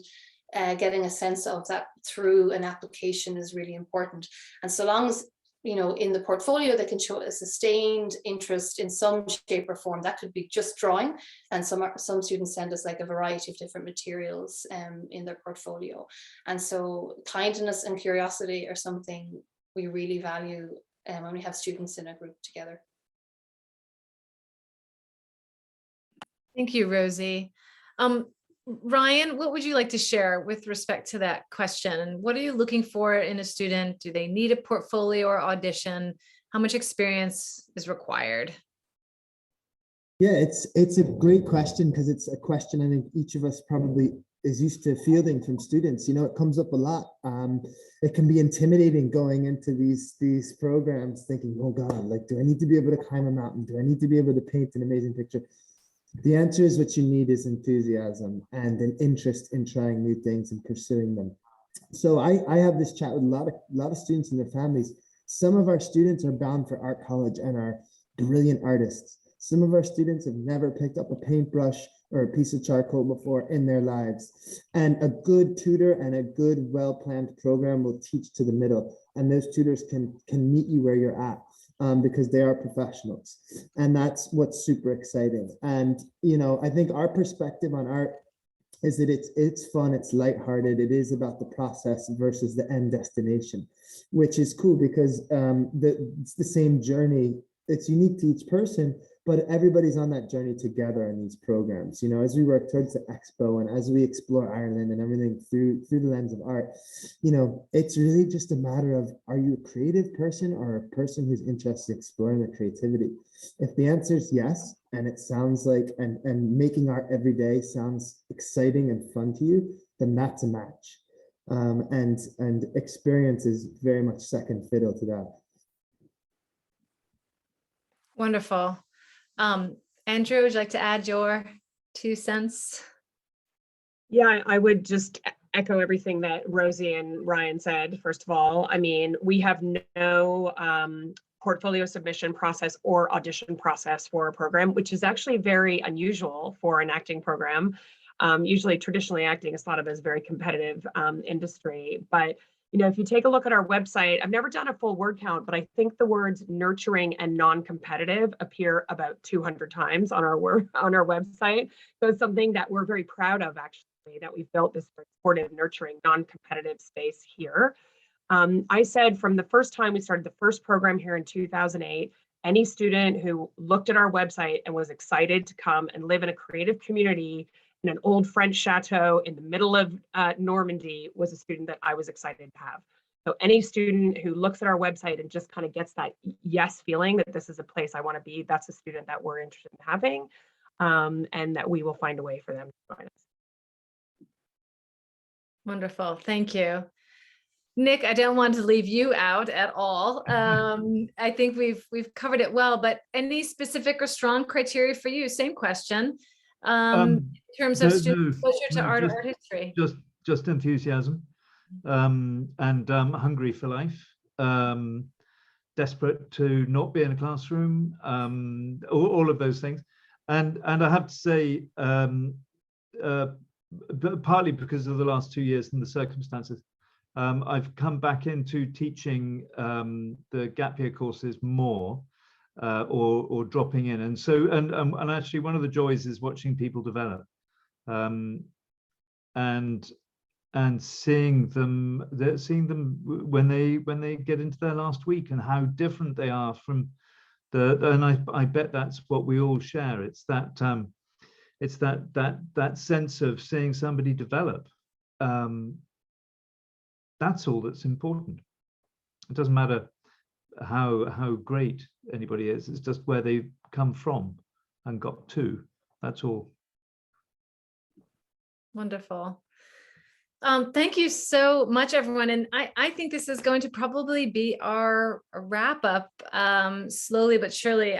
getting a sense of that through an application is really important. And so long as, you know, in the portfolio they can show a sustained interest in some shape or form, that could be just drawing, and some students send us like a variety of different materials in their portfolio. And so kindness and curiosity are something we really value when we have students in a group together. Thank you, Rosie. Ryan, what would you like to share with respect to that question? What are you looking for in a student? Do they need a portfolio or audition? How much experience is required? Yeah, it's a great question, because it's a question I think each of us probably is used to fielding from students. You know, it comes up a lot. It can be intimidating going into these programs thinking, oh God, like, do I need to be able to climb a mountain? Do I need to be able to paint an amazing picture? The answer is what you need is enthusiasm and an interest in trying new things and pursuing them. So I have this chat with a lot of students and their families. Some of our students are bound for art college and are brilliant artists. Some of our students have never picked up a paintbrush or a piece of charcoal before in their lives. And a good tutor and a good, well-planned program will teach to the middle. And those tutors can meet you where you're at. Because they are professionals, and that's what's super exciting. And you know, I think our perspective on art is that it's fun, it's lighthearted, it is about the process versus the end destination, which is cool because it's the same journey. It's unique to each person, but everybody's on that journey together in these programs. You know, as we work towards the expo and as we explore Ireland and everything through the lens of art, you know, it's really just a matter of, are you a creative person or a person who's interested in exploring their creativity? If the answer is yes, and it sounds like, and making art every day sounds exciting and fun to you, then that's a match. And experience is very much second fiddle to that. Wonderful. Andrew, would you like to add your 2 cents? Yeah, I would just echo everything that Rosie and Ryan said. First of all, I mean, we have no portfolio submission process or audition process for a program, which is actually very unusual for an acting program. Usually, traditionally, acting is thought of as a very competitive industry, but you know, if you take a look at our website, I've never done a full word count, but I think the words nurturing and non-competitive appear about 200 times on our website. So it's something that we're very proud of, actually, that we've built this supportive, nurturing, non-competitive space here. I said from the first time we started the first program here in 2008, any student who looked at our website and was excited to come and live in a creative community in an old French chateau in the middle of Normandy was a student that I was excited to have. So any student who looks at our website and just kind of gets that yes feeling that this is a place I want to be, that's a student that we're interested in having, and that we will find a way for them to join us. Wonderful, thank you. Nick, I don't want to leave you out at all. I think we've covered it well, but any specific or strong criteria for you? Same question. In terms of student exposure to art or art history. Just enthusiasm, and hungry for life, desperate to not be in a classroom, all of those things. And I have to say, partly because of the last 2 years and the circumstances, I've come back into teaching the gap year courses more, or dropping in, and so and actually one of the joys is watching people develop, and seeing them when they get into their last week and how different they are from and I bet that's what we all share. It's that sense of seeing somebody develop. That's all that's important. It doesn't matter how great anybody is, it's just where they've come from and got to. That's all. Wonderful. Thank you so much, everyone. And I think this is going to probably be our wrap up, slowly but surely.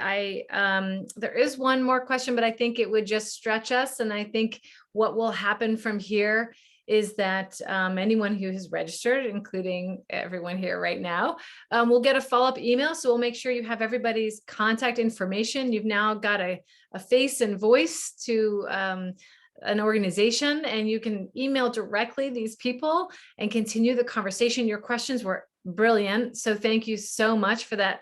There is one more question, but I think it would just stretch us. And I think what will happen from here is that anyone who has registered, including everyone here right now, will get a follow-up email. So we'll make sure you have everybody's contact information. You've now got a face and voice to an organization, and you can email directly these people and continue the conversation. Your questions were brilliant. So thank you so much for that.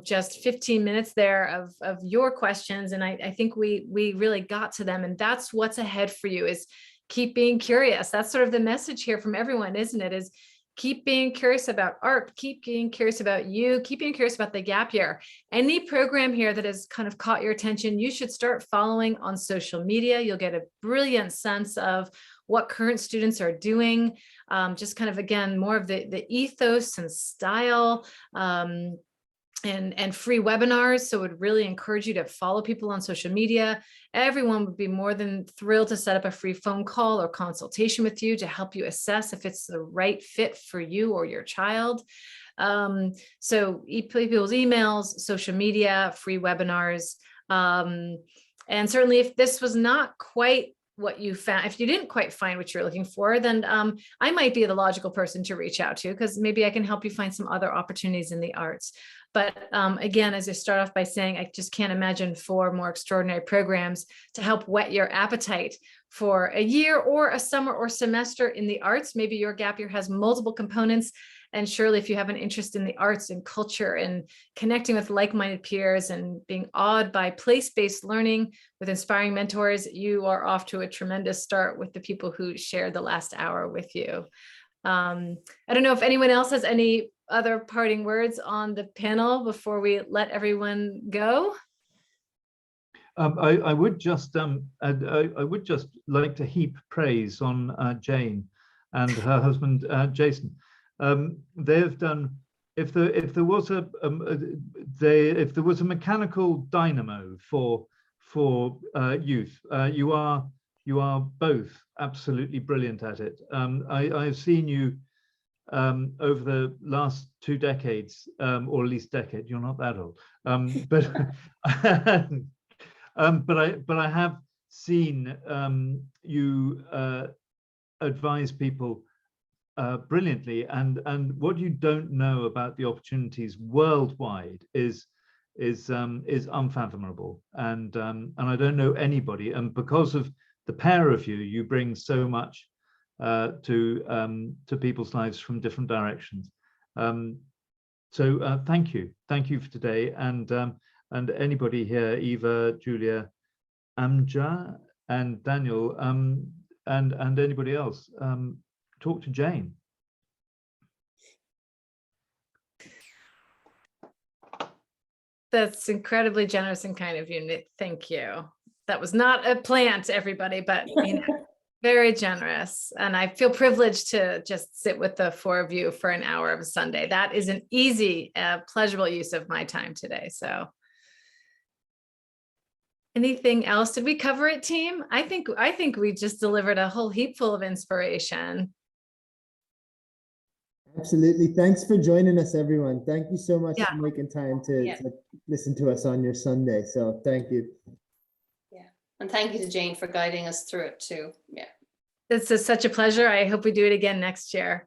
Just 15 minutes there of your questions. And I think we really got to them, and that's what's ahead for you, is keep being curious. That's sort of the message here from everyone, isn't it? Is keep being curious about art, keep being curious about you, keep being curious about the gap year. Any program here that has kind of caught your attention, you should start following on social media. You'll get a brilliant sense of what current students are doing. Just kind of, again, more of the ethos and style, and free webinars. So would really encourage you to follow people on social media. Everyone would be more than thrilled to set up a free phone call or consultation with you to help you assess if it's the right fit for you or your child. So people's emails, social media, free webinars. And certainly if this was not quite what you found, if you didn't quite find what you're looking for, then I might be the logical person to reach out to, because maybe I can help you find some other opportunities in the arts. But again, as I start off by saying, I just can't imagine 4 more extraordinary programs to help whet your appetite for a year or a summer or semester in the arts. Maybe your gap year has multiple components. And surely if you have an interest in the arts and culture and connecting with like-minded peers and being awed by place-based learning with inspiring mentors, you are off to a tremendous start with the people who shared the last hour with you. I don't know if anyone else has any other parting words on the panel before we let everyone go. I would just like to heap praise on Jane and her husband Jason. They've done. If there was a mechanical dynamo for youth, you are both absolutely brilliant at it. I've seen you over the last 2 decades, or at least decade. You're not that old, but but I have seen you advise people brilliantly, and what you don't know about the opportunities worldwide is unfathomable, and I don't know anybody, and because of the pair of you, you bring so much to people's lives from different directions. So thank you for today, and anybody here, Eva, Julia, Amja, and Daniel, and anybody else, talk to Jane. That's incredibly generous and kind of you, Nick. Thank you. That was not a plant, everybody, but you know, very generous. And I feel privileged to just sit with the 4 of you for an hour of a Sunday. That is an easy, pleasurable use of my time today. So anything else? Did we cover it, team? I think we just delivered a whole heap full of inspiration. Absolutely. Thanks for joining us, everyone. Thank you so much Yeah. for making time to listen to us on your Sunday. So thank you. Yeah, and thank you to Jane for guiding us through it too. Yeah. This is such a pleasure. I hope we do it again next year.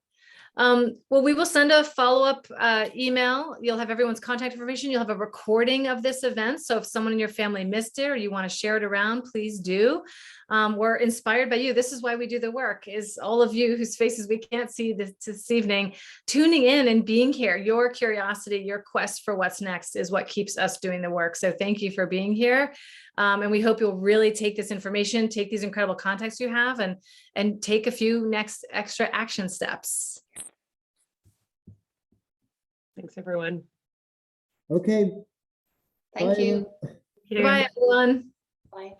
Well, we will send a follow-up email. You'll have everyone's contact information. You'll have a recording of this event. So if someone in your family missed it or you want to share it around, please do. We're inspired by you. This is why we do the work, is all of you whose faces we can't see this evening, tuning in and being here. Your curiosity, your quest for what's next is what keeps us doing the work. So thank you for being here. And we hope you'll really take this information, take these incredible contacts you have, and take a few next extra action steps. Thanks, everyone. Okay. Thank Bye. you. Bye, everyone. Bye.